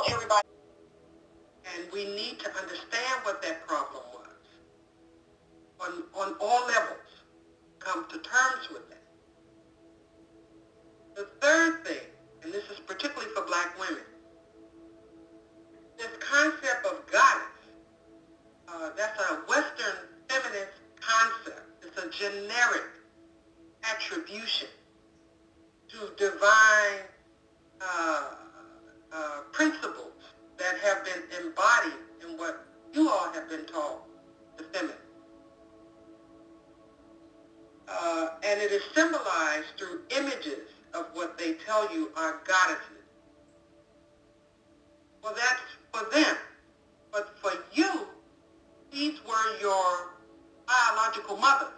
everybody. And we need to understand what that problem was. On all levels, come to terms with that. The third thing, and this is particularly for Black women, this concept of goddess, that's a Western feminist concept. It's a generic attribution to divine principles that have been embodied in what you all have been taught, the feminine. And it is symbolized through images of what they tell you are goddesses. Well, that's for them. But for you, these were your biological mothers.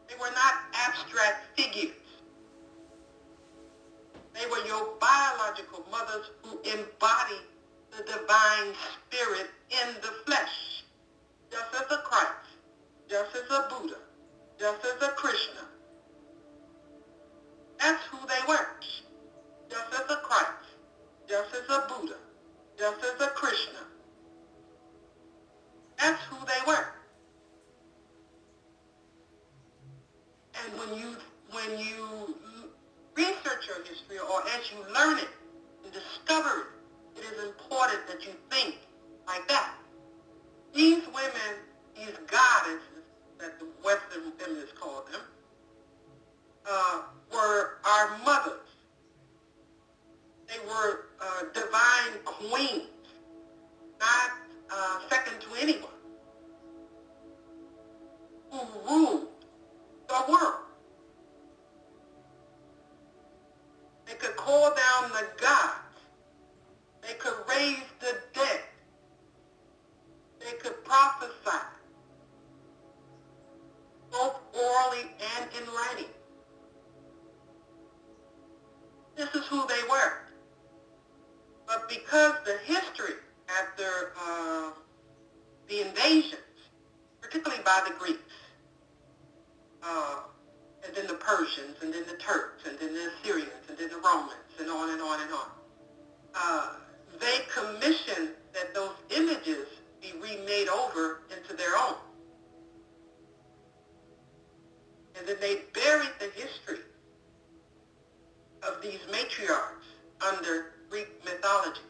They were not abstract figures. They were your biological mothers who embody the divine spirit in the flesh, just as a Christ, just as a Buddha, just as a Krishna. That's who they were. Just as a Christ, just as a Buddha, just as a Krishna. That's who they were. And when you research your history, or as you learn it and discover it, it is important that you think like that. These women, these goddesses, that the Western feminists call them, were our mothers. They were divine queens, not second to anyone, who ruled the world. They could call down the gods. They could raise the dead. They could prophesy, both orally and in writing. This is who they were. But because the history after the invasions, particularly by the Greeks, and then the Persians, and then the Turks, and then the Assyrians, and then the Romans, and on and on and on, they commissioned that those images be remade over into their own. And then they buried the history of these matriarchs under Greek mythology.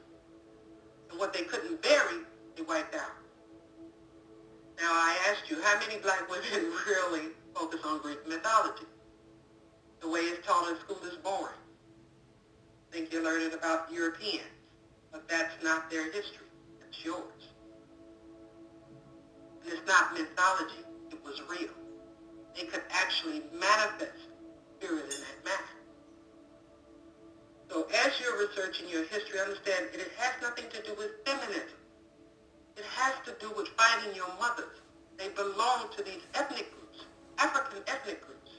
And what they couldn't bury, they wiped out. Now, I asked you, how many Black women really focus on Greek mythology? The way it's taught in school is boring. I think you're learning about Europeans, but that's not their history. That's yours. And it's not mythology. It was real. They could actually manifest spirit in that manner. So as you're researching your history, understand it has nothing to do with feminism. It has to do with finding your mothers. They belong to these ethnic groups, African ethnic groups,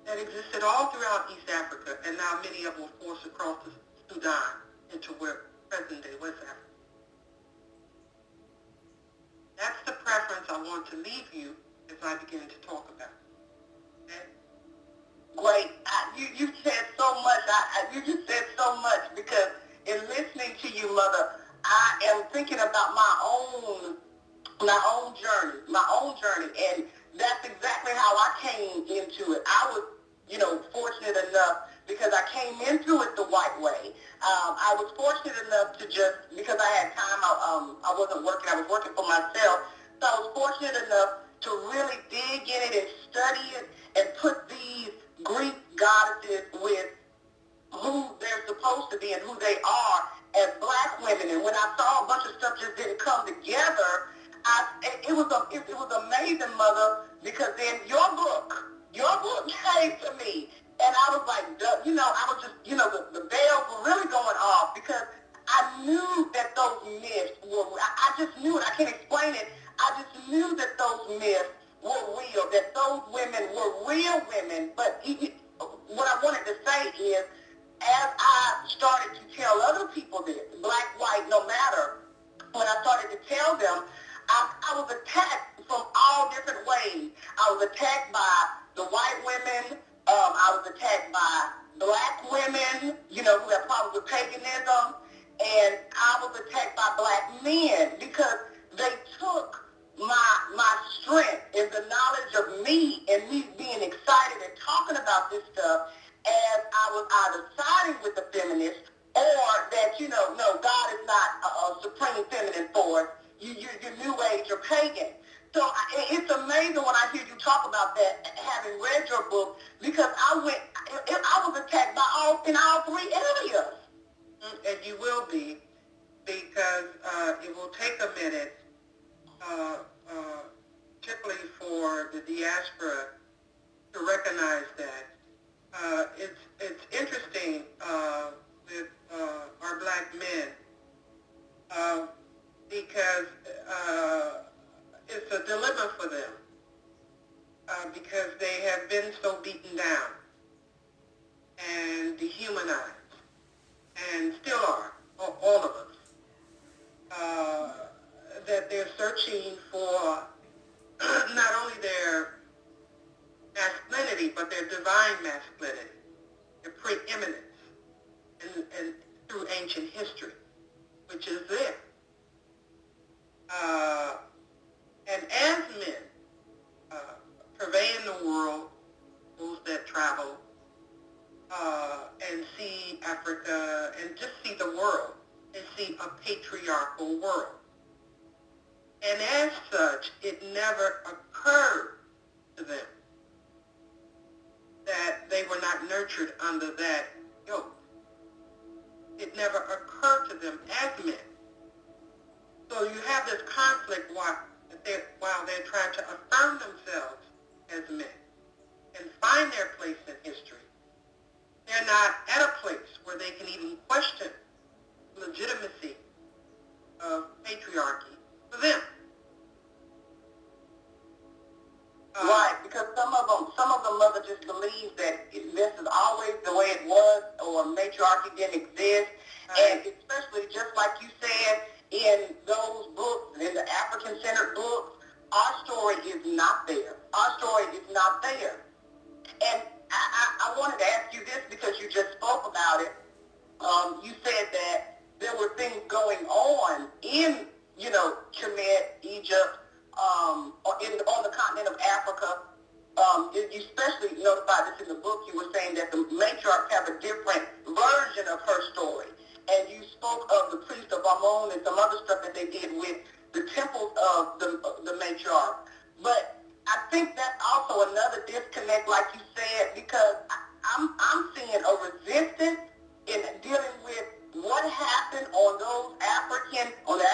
that existed all throughout East Africa, and now many of them were forced across the Sudan into where present-day West Africa. That's the preference I want to leave you as I begin to talk about. Okay? Great. You said so much. You just said so much, because in listening to you, Mother, I am thinking about my own journey, and that's exactly how I came into it. I was, fortunate enough, because I came into it the white way. I was fortunate enough to just, because I had time, I wasn't working, I was working for myself, so I was fortunate enough to really dig in it and study it and put these Greek goddesses with who they're supposed to be and who they are as Black women. And when I saw a bunch of stuff just didn't come together, it was amazing, Mother, because then your book came to me, and I was like, I was just, the bells were really going off, because I knew that those myths were, I just knew it. I can't explain it. I just knew that those myths were real, that those women were real women. But what I wanted to say is, as I started to tell other people this, Black, white, no matter, when I started to tell them, I was attacked from all different ways. I was attacked by the white women. I was attacked by Black and me being excited and talking about this stuff as I was either siding with the feminists or that, no, God is not a supreme feminine force. You're new age or pagan. So it's amazing when I hear you talk about that, having read your book, because I was attacked in all three areas. And you will be, because it will take a minute, particularly for the diaspora, to recognize that. It's interesting with our black men, because it's a dilemma for them, because they have been so beaten down and dehumanized, and still are, all of us, that they're searching for not only their masculinity, but their divine masculinity, their preeminence, and through ancient history, which is there. And as men, purveying the world, those that travel, and see Africa, and just see the world, and see a patriarchal world. And as such, it never occurred to them that they were not nurtured under that yoke. It never occurred to them as men. So you have this conflict while they're trying to affirm themselves as men and find their place in history. They're not at a place where they can even question the legitimacy of patriarchy for them. Right, because some of them mother just believes that this is always the way it was, or matriarchy didn't exist. And especially, just like you said, in those books, in the African-centered books, our story is not there. Our story is not there. And I wanted to ask you this because you just spoke about it. You said that there were things going on in, Kemet, Egypt, on the continent of Africa. You especially notified this in the book. You were saying that the matriarchs have a different version of her story. And you spoke of the priest of Amun and some other stuff that they did with the temples of the matriarch. But I think that's also another disconnect, like you said, because I'm seeing a resistance in dealing with what happened on the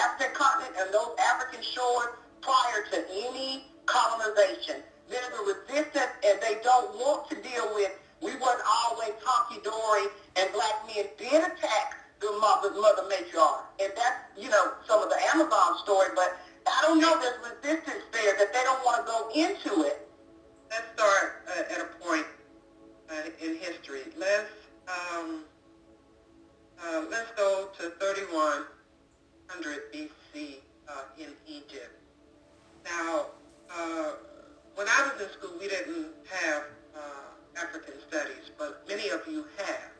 African continent and those African shores prior to any colonization. There's a resistance, and they don't want to deal with, we weren't always honky-dory, and black men did attack the mother matriarch. And that's, some of the Amazon story, but I don't know, there's resistance there that they don't want to go into it. Let's start at a point in history. Let's go to 3100 BC in Egypt. Now, when I was in school, we didn't have African studies, but many of you have.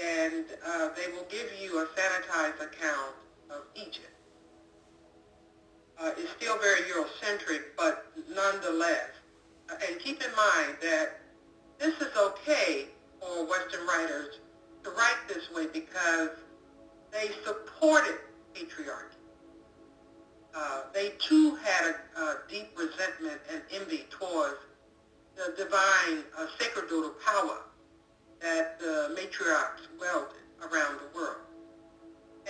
And they will give you a sanitized account of Egypt. It's still very Eurocentric, but nonetheless. And keep in mind that this is okay for Western writers to write this way because they supported patriarchy. They too had a deep resentment and envy towards the divine sacerdotal power that the matriarchs wielded around the world.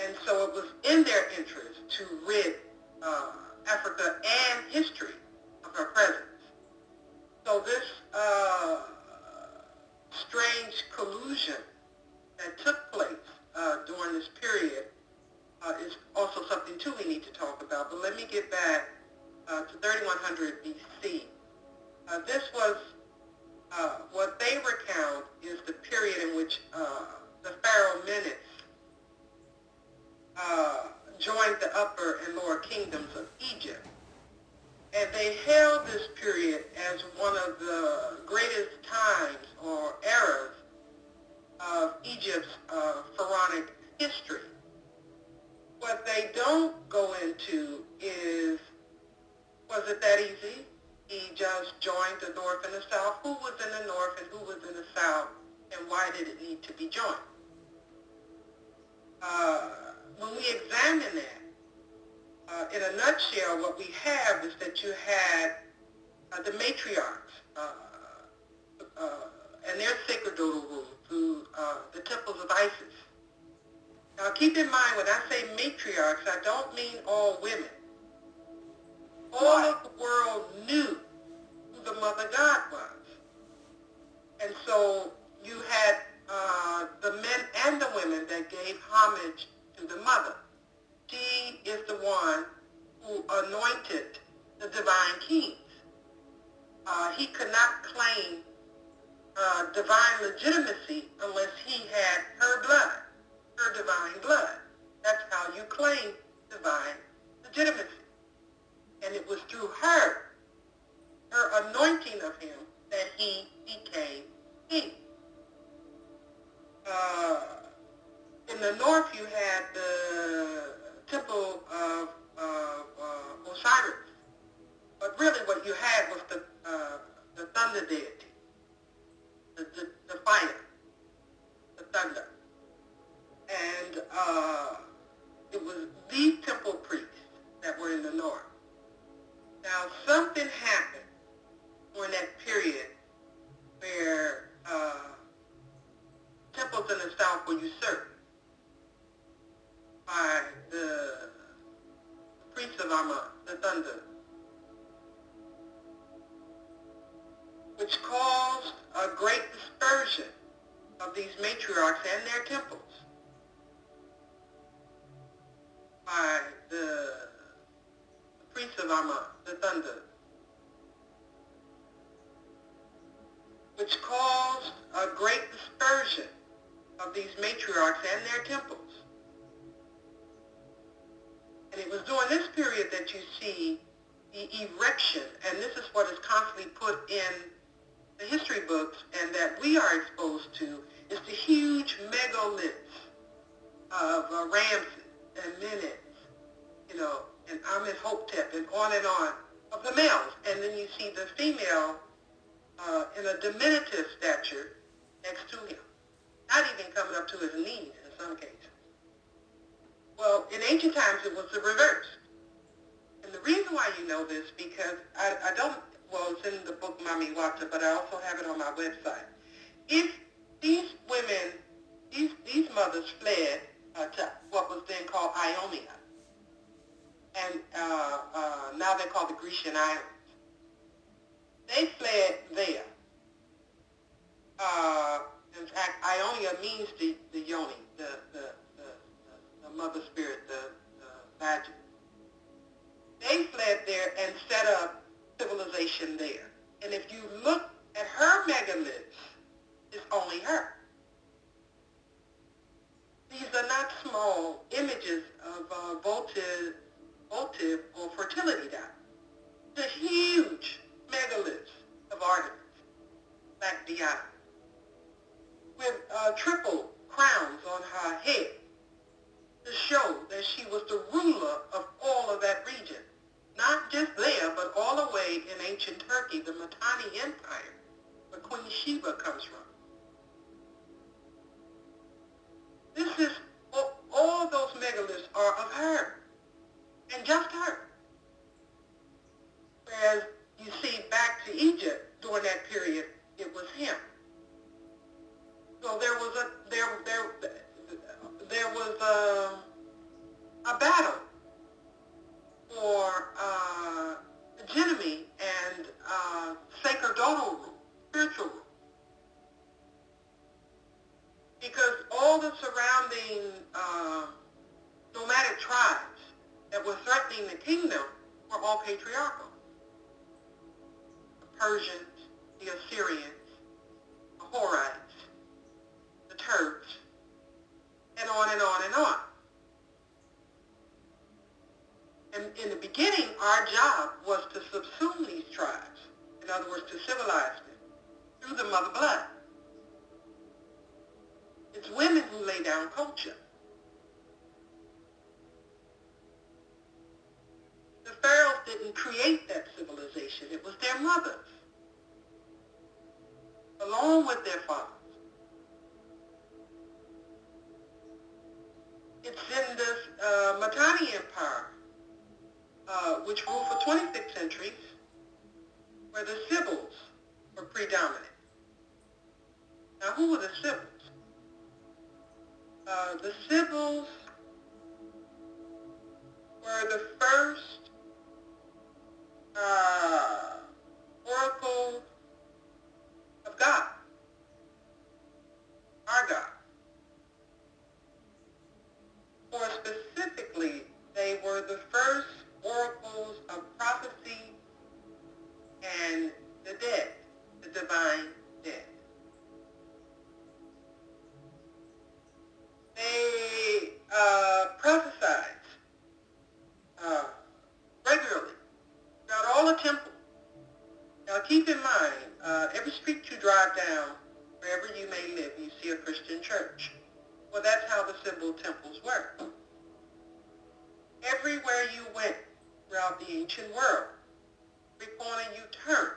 And so it was in their interest to rid Africa and history of her presence. So this strange collusion that took place during this period is also something, too, we need to talk about. But let me get back to 3100 BC. This was what they recount is the period in which the Pharaoh Menes joined the upper and lower kingdoms of Egypt. And they held this period as one of the greatest times or eras of Egypt's pharaonic history. What they don't go into is, was it that easy? He just joined the north and the south, who was in the north and who was in the south, and why did it need to be joined. When we examine that, in a nutshell, what we have is that you had the matriarchs and their sacerdotal rule through the temples of Isis. Now keep in mind, when I say matriarchs, I don't mean all women. All of the world knew who the Mother God was. And so you had the men and the women that gave homage to the Mother. She is the one who anointed the divine kings. He could not claim divine legitimacy unless he had her blood, her divine blood. That's how you claim divine legitimacy. And it was through her anointing of him, that he became king. In the north, you had the temple of Osiris, but really what you had was the thunder deity, the fire, the thunder, and it was these temple priests that were in the north. Now, something happened during that period where temples in the south were usurped by the priests of Amun, the thunder, which caused a great dispersion of these matriarchs and their temples by the priests of Amun, the thunder, which caused a great dispersion of these matriarchs and their temples. And it was during this period that you see the erection, and this is what is constantly put in the history books and that we are exposed to, is the huge megaliths of Ramses and Menes, and Amenhotep, and on, of the males. And then you see the female in a diminutive stature next to him, not even coming up to his knees in some cases. Well, in ancient times, it was the reverse. And the reason why you know this, because I don't, well, it's in the book Mami, Wata, but I also have it on my website. If these women, these mothers fled to what was then called Ionia, and now they're called the Grecian Islands. They fled there. In fact, Ionia means the yoni, the mother spirit, the magic. They fled there and set up civilization there. And if you look at her megaliths, it's only her. These are not small images of votive or fertility dot. The huge megaliths of Artemis, Black Diana, with triple crowns on her head to show that she was the ruler of all of that region. Not just there, but all the way in ancient Turkey, the Mitanni Empire, where Queen Sheba comes from. This is, all those megaliths are of her, and just her. Whereas you see back to Egypt during that period, it was him. So there was a battle for hegemony and sacerdotal rule, spiritual rule, because all the surrounding nomadic tribes that were threatening the kingdom were all patriarchal. The Persians, the Assyrians, the Horites, the Turks, and on and on and on. And in the beginning, our job was to subsume these tribes. In other words, to civilize them through the mother blood. It's women who lay down culture. The pharaohs didn't create that civilization. It was their mothers. rule with their fathers. It's in this Mitanni Empire, which ruled for 26 centuries, where the Sibyls were predominant. Now, who were the Sibyls? The Sibyls were the first oracle of God, our God. More specifically, they were the first oracles of prophecy and the dead, the divine dead. They prophesied regularly throughout all the temples. Now keep in mind, every street you drive down, wherever you may live, you see a Christian church. Well, that's how the Sibyl temples were. Everywhere you went throughout the ancient world, every corner you turned,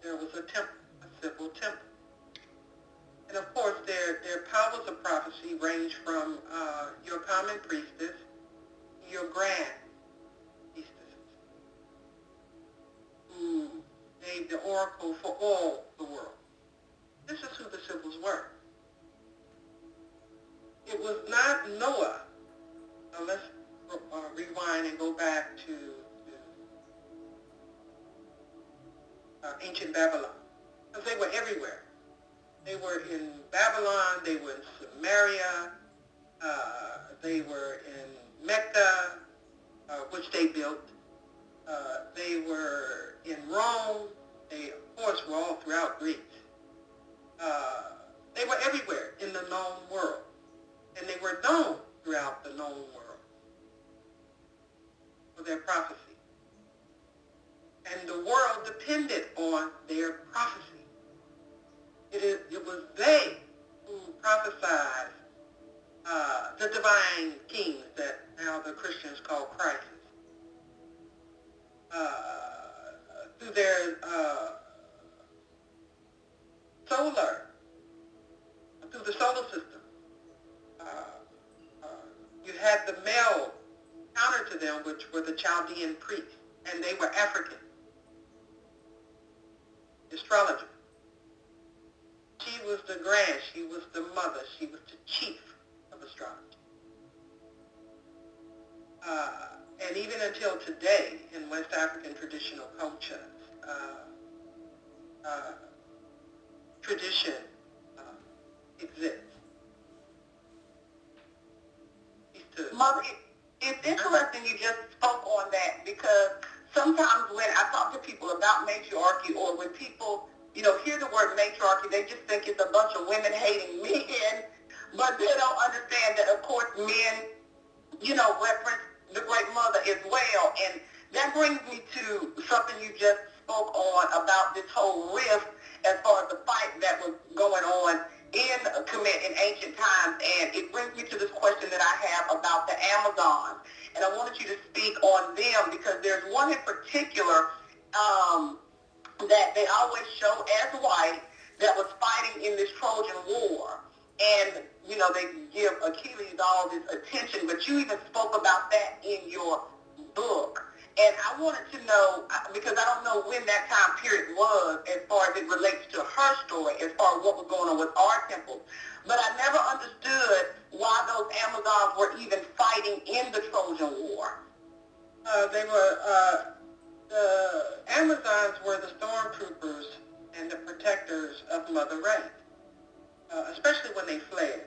there was a temple, a Sibyl temple. And of course, their powers of prophecy range from your common priestess to your grand priestesses, who gave the oracle for all the world. This is who the Sibyls were. It was not Noah. Let's rewind and go back to ancient Babylon, because they were everywhere. They were in Babylon, they were in Samaria, they were in Mecca, which they built. They were in Rome. They, of course, were all throughout Greece. They were everywhere in the known world, and they were known throughout the known world for their prophecy. And the world depended on their prophecy. It was they who prophesied the divine kings that now the Christians call Christ. Through their through the solar system. You had the male counter to them, which were the Chaldean priests, and they were African astrologers. She was the grand, she was the mother, she was the chief of astrology. And even until today, in West African traditional cultures, tradition exists. Mother, it's interesting you just spoke on that, because sometimes when I talk to people about matriarchy, or when people, hear the word matriarchy, they just think it's a bunch of women hating men, but they don't understand that, of course, men, reference the great mother as well. And that brings me to something you just spoke on about this whole rift as far as the fight that was going on in Kemet in ancient times. And it brings me to this question that I have about the Amazons. And I wanted you to speak on them, because there's one in particular that they always show as white that was fighting in this Trojan War. And, they give Achilles all this attention, but you even spoke about that in your book. And I wanted to know, because I don't know when that time period was as far as it relates to her story, as far as what was going on with our temples. But I never understood why those Amazons were even fighting in the Trojan War. The Amazons were the stormtroopers and the protectors of Mother Right, especially when they fled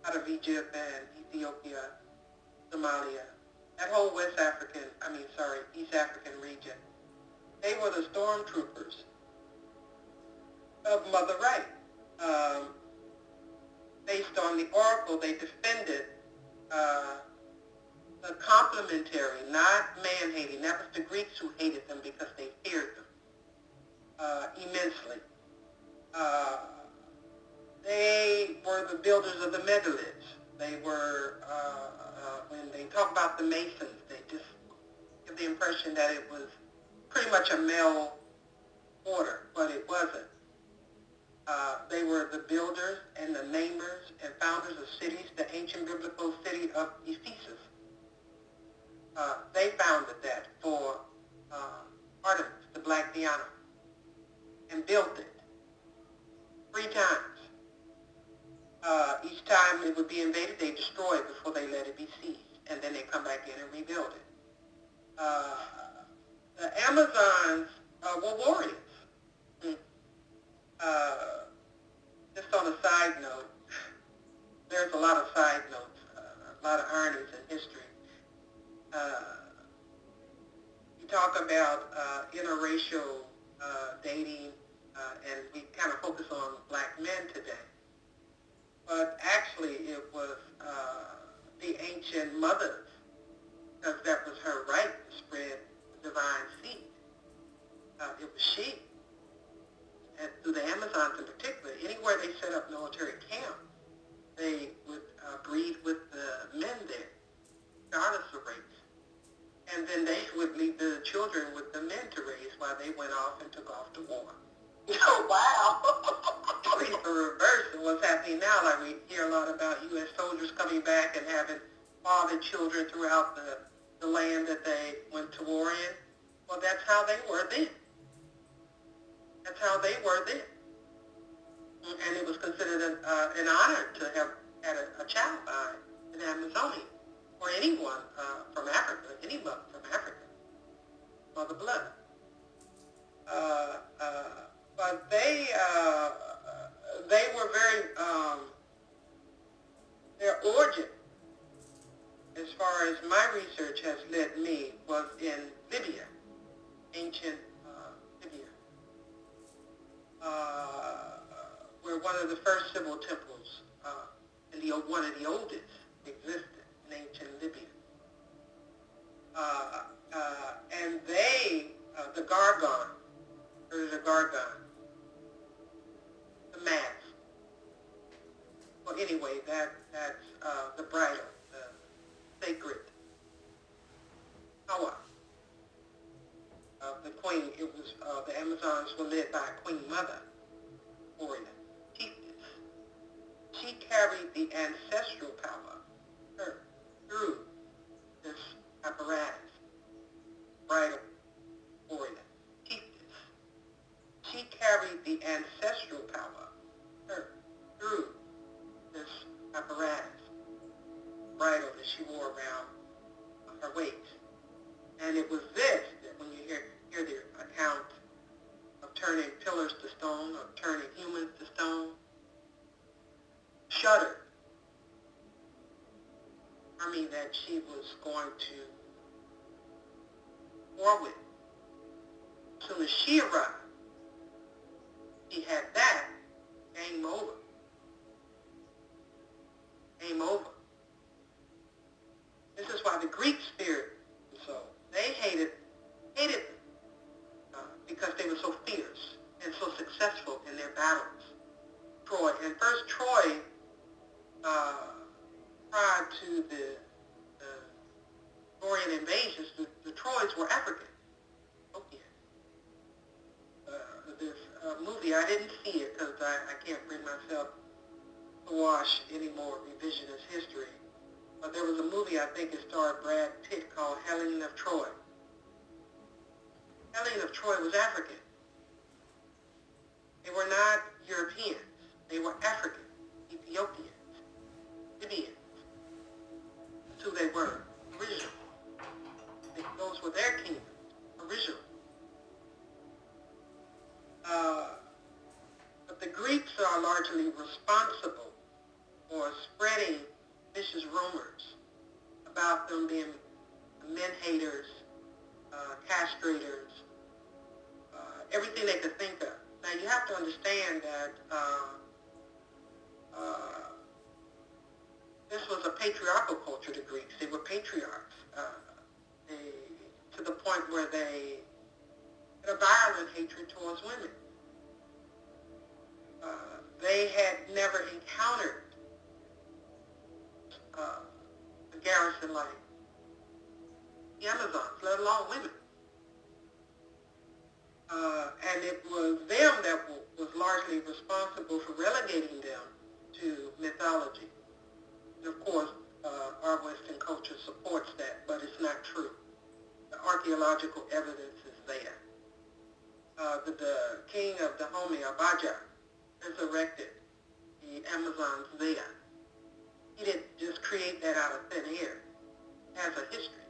out of Egypt and Ethiopia, Somalia, that whole East African region. They were the stormtroopers of Mother Right. Based on the oracle, they defended the complementary, not man-hating. That was the Greeks who hated them because they feared them immensely. They were the builders of the megaliths. They were, when they talk about the Masons, they just give the impression that it was pretty much a male order, but it wasn't. They were the builders and the namers and founders of cities, the ancient biblical city of Ephesus. They founded that for Artemis, the Black Diana, and built it 3 times. Each time it would be invaded, they destroy it before they let it be seized, and then they come back in and rebuild it. The Amazons were warriors. Just on a side note, there's a lot of side notes, a lot of ironies in history. You talk about interracial dating, and we kind of focus on black men today. But actually, it was the ancient mothers, because that was her right to spread the divine seed. It was she. And through the Amazons in particular, anywhere they set up military camps, they would breed with the men there, regardless of race. And then they would leave the children with the men to raise while they went off and took off to war. Oh, wow. At least the reverse of what's happening now. Like we hear a lot about U.S. soldiers coming back and having fathered children throughout the land that they went to war in. Well, that's how they were then. That's how they were then. And it was considered an honor to have had a child by an Amazonian or anyone from Africa, any mother from Africa, for the blood. But they were very, their origin, as far as my research has led me, was in Libya, ancient Libya, where one of the first civil temples, and one of the oldest, existed in ancient Libya. And they, the Gargon, or the Gargon, the mask. Well, anyway, that's the bridal, the sacred power of the queen. It was the Amazons were led by a queen mother, warrior, chiefess. She carried the ancestral power through this apparatus, bridal, warrior, chiefess. She carried the ancestral power through this apparatus, bridle that she wore around her waist. And it was this that when you hear the account of turning pillars to stone, of turning humans to stone, shuddered. I mean, that she was going to war with. As soon as she arrived, she had that, game over. Game over. This is why the Greeks feared them so. They hated them because they were so fierce and so successful in their battles. Troy, and first Troy, prior to the Trojan invasions, the Troys were African. Okay. This movie, I didn't see it because I can't bring myself to watch any more revisionist history. But there was a movie, I think it starred Brad Pitt, called Helene of Troy. Helene of Troy was African. They were not Europeans. They were African, Ethiopians, Libyans. That's who they were, originally. Those were their kingdoms, originally. But the Greeks are largely responsible for spreading vicious rumors about them being men haters, castrators, everything they could think of. Now you have to understand that this was a patriarchal culture, the Greeks. They were patriarchs to the point where they had a violent hatred towards women. They had never encountered a garrison like the Amazons, let alone women. And it was them that was largely responsible for relegating them to mythology. And of course, our Western culture supports that, but it's not true. The archaeological evidence is there. The king of Dahomey, Abaja, resurrected the Amazon Zaya. He didn't just create that out of thin air. It has a history.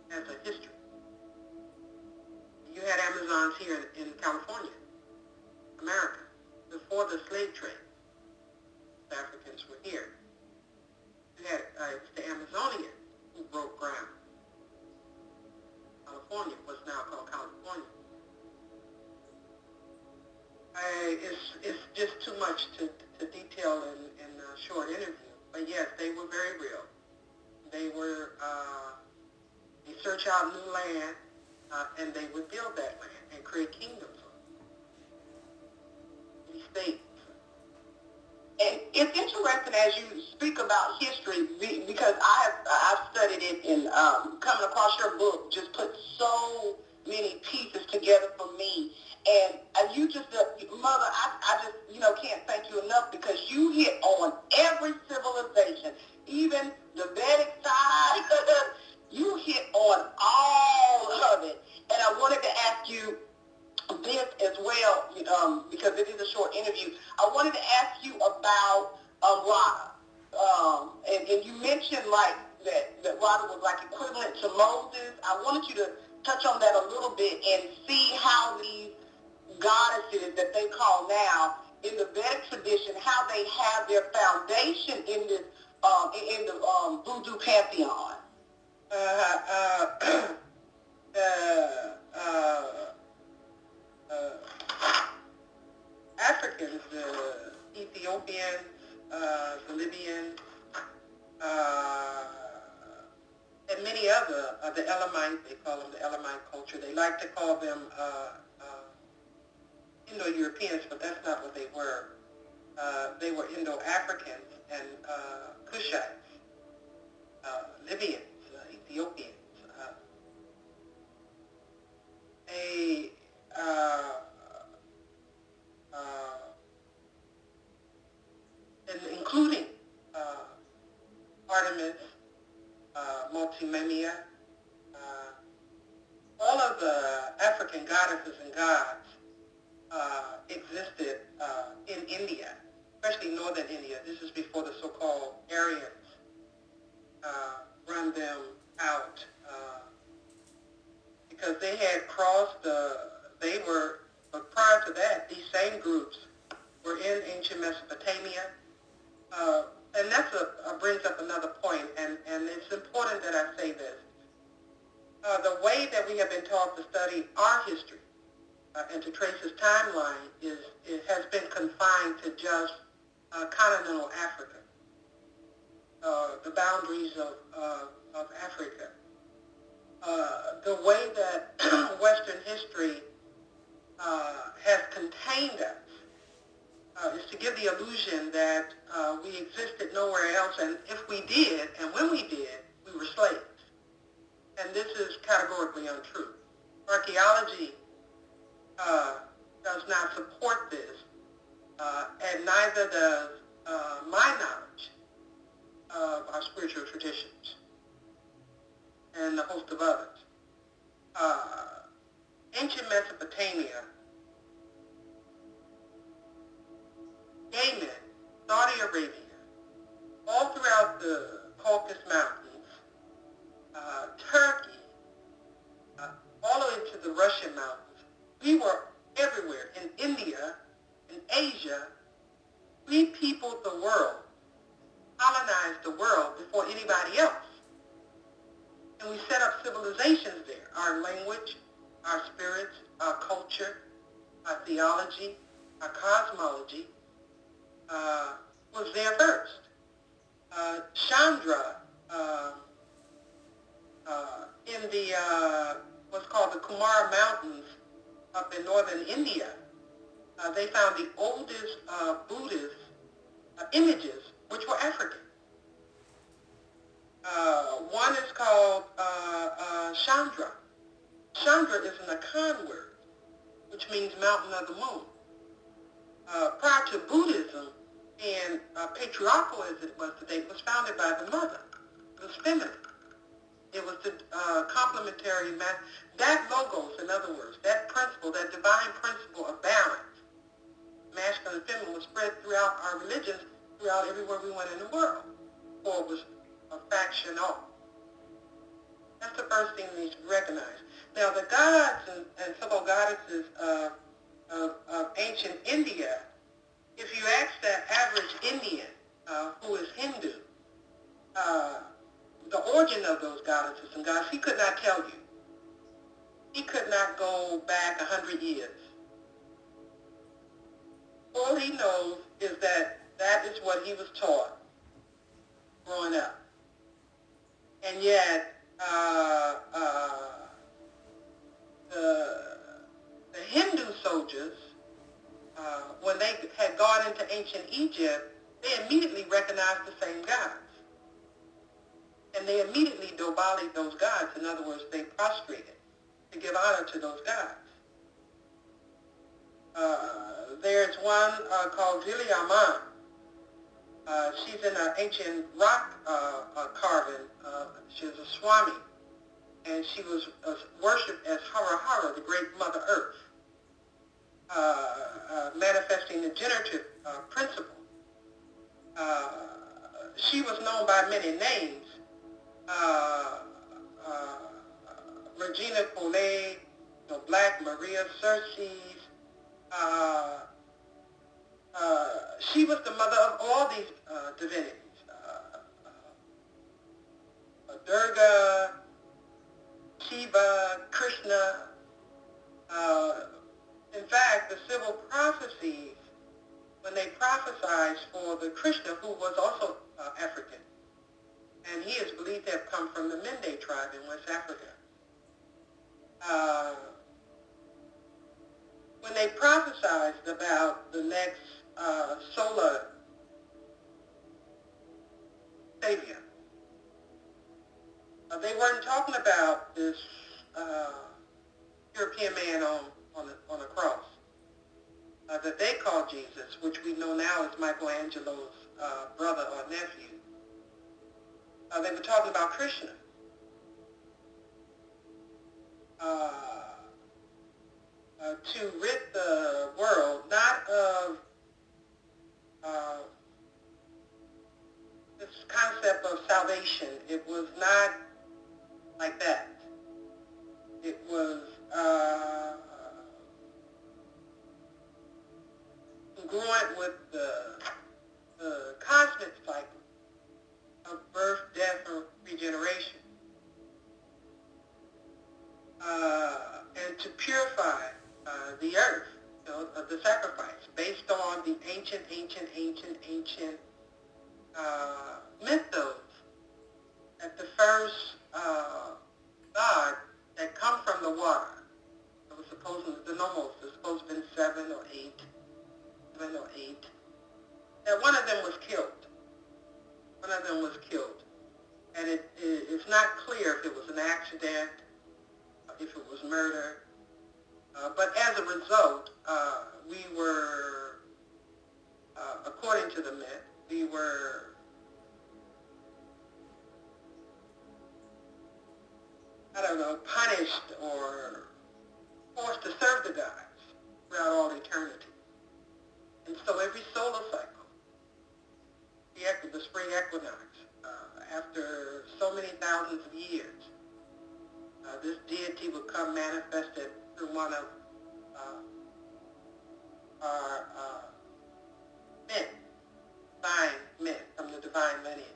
It has a history. You had Amazons here in California, America, before the slave trade. The Africans were here. You had it was the Amazonians who broke ground. California, what's now called California. It's just too much to detail in a short interview. But yes, they were very real. They were, they search out new land, and they would build that land and create kingdoms on these states. And it's interesting as you speak about history, because I've studied it, and coming across your book just put so many pieces together for me. And you just, Mother, I just, can't thank you enough, because you hit on every civilization, even the Vedic side. You hit on all of it. And I wanted to ask you this as well, because it is a short interview. I wanted to ask you about Wata. And you mentioned like that Wata was like equivalent to Moses. I wanted you to touch on that a little bit and see how these goddesses that they call now in the Vedic tradition, how they have their foundation in this in the voodoo pantheon. Africans, the Ethiopians, the Libyans, and many other, the Elamites, they call them the Elamite culture. They like to call them Indo-Europeans, but that's not what they were. They were Indo-Africans and Cushites, Libyans, Ethiopians. And including Artemis, Multimemia, all of the African goddesses and gods existed in India, especially northern India. This is before the so-called Aryans run them out, because they had crossed but prior to that, these same groups were in ancient Mesopotamia. And that brings up another point, and it's important that I say this. The way that we have been taught to study our history and to trace its timeline it has been confined to just continental Africa, the boundaries of Africa. The way that Western history has contained us is to give the illusion that we existed nowhere else, and if we did, and when we did, we were slaves. And this is categorically untrue. Archaeology does not support this, and neither does my knowledge of our spiritual traditions and a host of others. Ancient Mesopotamia, Yemen, Saudi Arabia, all throughout the Caucasus Mountains, Turkey, all the way to the Russian mountains. We were everywhere. In India, in Asia, we peopled the world, colonized the world before anybody else. And we set up civilizations there. Our language, our spirits, our culture, our theology, our cosmology was there first. Chandra, in the what's called the Kumara Mountains up in northern India, they found the oldest Buddhist images, which were African. One is called Chandra, Chandra is an Akan word, which means mountain of the moon. Prior to Buddhism, and patriarchal as it was today, was founded by the mother. It was feminine. It was the complementary, that logos, in other words, that principle, that divine principle of balance, masculine and feminine, was spread throughout our religions, throughout everywhere we went in the world. Or it was factional. That's the first thing we need to recognize. Now, the gods and so-called goddesses of ancient India, if you ask that average Indian who is Hindu, the origin of those goddesses and gods, he could not tell you. He could not go back 100 years. All he knows is that that is what he was taught growing up. And yet, the Hindu soldiers, when they had gone into ancient Egypt, they immediately recognized the same gods. And they immediately dobalied those gods. In other words, they prostrated to give honor to those gods. There's one called Ziliaman. She's in an ancient rock carving. She was a Swami. And she was worshipped as Hara Hara, the great Mother Earth, manifesting the generative principle. She was known by many names. Regina Collet, Black Maria Circes. She was the mother of all these divinities. Durga, Shiva, Krishna. In fact, the civil prophecies, when they prophesied for the Krishna, who was also African, and he is believed to have come from the Mende tribe in West Africa. When they prophesied about the next solar savior, they weren't talking about this European man on a cross that they call Jesus, which we know now is Michelangelo's brother or nephew. They were talking about Krishna. To rid the world not of this concept of salvation. It was not like that. It was congruent with the cosmic cycle of birth, death, and regeneration. And to purify the earth, the sacrifice, based on the ancient mythos, that the first god that come from the water, it was supposed to, the nomos, it was supposed to have been seven or eight, that one of them was killed. And it's not clear if it was an accident, if it was murder. But as a result, we were, according to the myth, we were punished or forced to serve the gods throughout all eternity. And so every solar cycle, the spring equinox, after so many thousands of years, this deity would come manifested through one of our divine men from the divine lineages.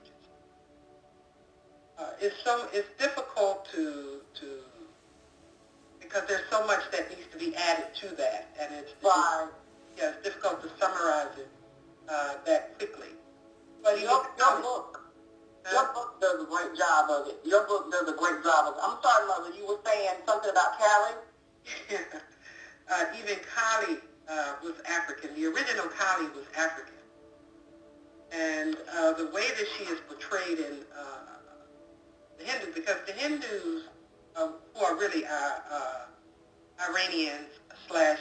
It's difficult to because there's so much that needs to be added to that, and it's difficult to summarize it that quickly. But your book does a great job of it. Your book does a great job of it. I'm sorry, Mother, you were saying something about Kali? Even Kali was African. The original Kali was African. And the way that she is portrayed in the Hindus, because the Hindus who are really Iranians slash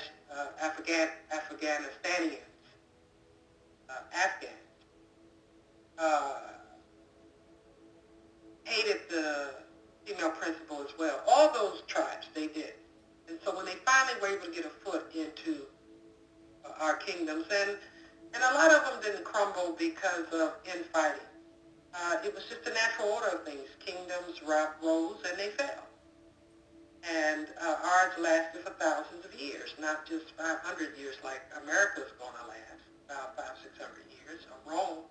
Afghanistanians, Afghans, hated the female principal as well. All those tribes, they did. And so when they finally were able to get a foot into our kingdoms, and a lot of them didn't crumble because of infighting. It was just the natural order of things. Kingdoms rose and they fell. And ours lasted for thousands of years, not just 500 years like America's going to last, about 500-600 years. Rome,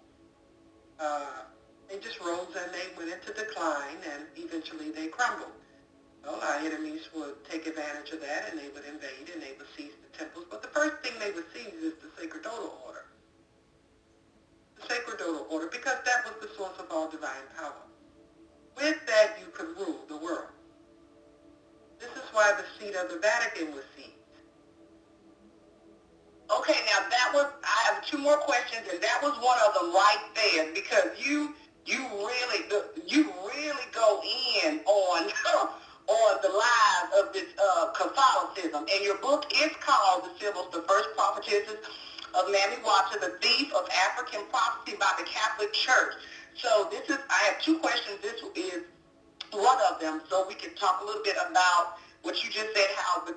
they just rose and they went into decline, and eventually they crumbled. Well, our enemies would take advantage of that, and they would invade, and they would seize the temples. But the first thing they would seize is the sacerdotal order. The sacerdotal order, because that was the source of all divine power. With that, you could rule the world. This is why the seat of the Vatican was seized. Okay, now I have two more questions, and that was one of them right there, because you really go in on on the lies of this Catholicism, and your book is called The Sibyls, the First Prophetesses of Mami, Wata, the Thief of African Prophecy by the Catholic Church. So I have two questions. This is one of them, so we can talk a little bit about what you just said, how the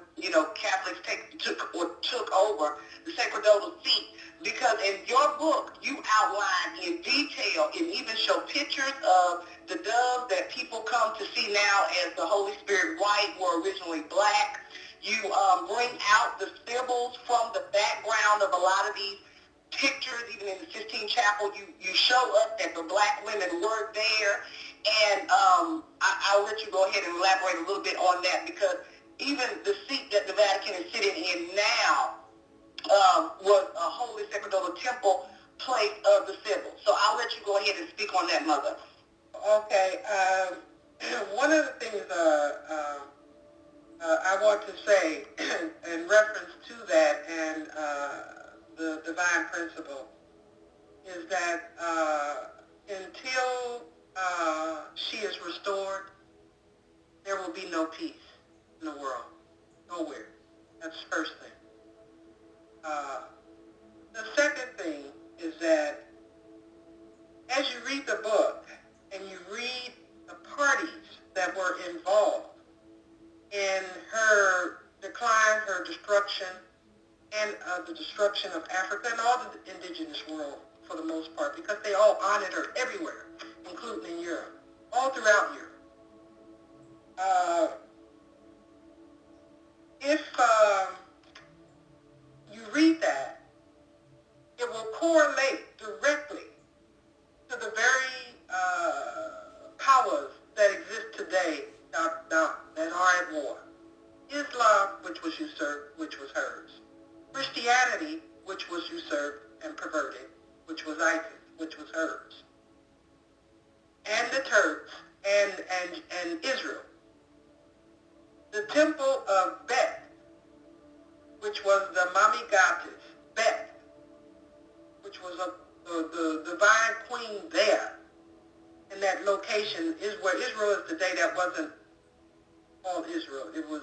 Catholics took over the sacerdotal seat. Because in your book, you outline in detail and even show pictures of the doves that people come to see now as the Holy Spirit white were originally black. You bring out the Sibyls from the background of a lot of these pictures. Even in the Sistine Chapel, you show us that the black women were there. And I'll let you go ahead and elaborate a little bit on that, because even the seat that the Vatican is sitting in now was a holy sacerdotal temple place of the Sibyls. So I'll let you go ahead and speak on that, Mother. Okay. One of the things I want to say in reference to that and the divine principle is that until she is restored, there will be no peace in the world, nowhere. That's the first thing. The second thing is that as you read the book and you read the parties that were involved in her decline, her destruction, and the destruction of Africa and all the indigenous world for the most part, because they all honored her everywhere, including in Europe, all throughout Europe. If you read that, it will correlate directly to the very powers that exist today that are at war. Islam, which was usurped, which was hers. Christianity, which was usurped and perverted, which was ISIS, which was hers. And the Turks and Israel. The temple of Bet, which was the Mami goddess, Bet, which was the divine queen there. And that location is where Israel is today. That wasn't all Israel. It was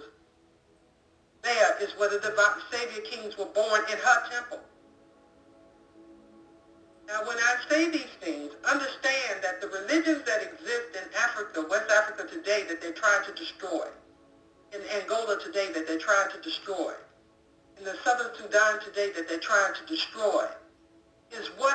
there is where the divine Savior kings were born in her temple. Now, when I say these things, understand that the religions that exist in Africa, West Africa today, that they're trying to destroy, in Angola today that they're trying to destroy, in the Southern Sudan today that they're trying to destroy, is what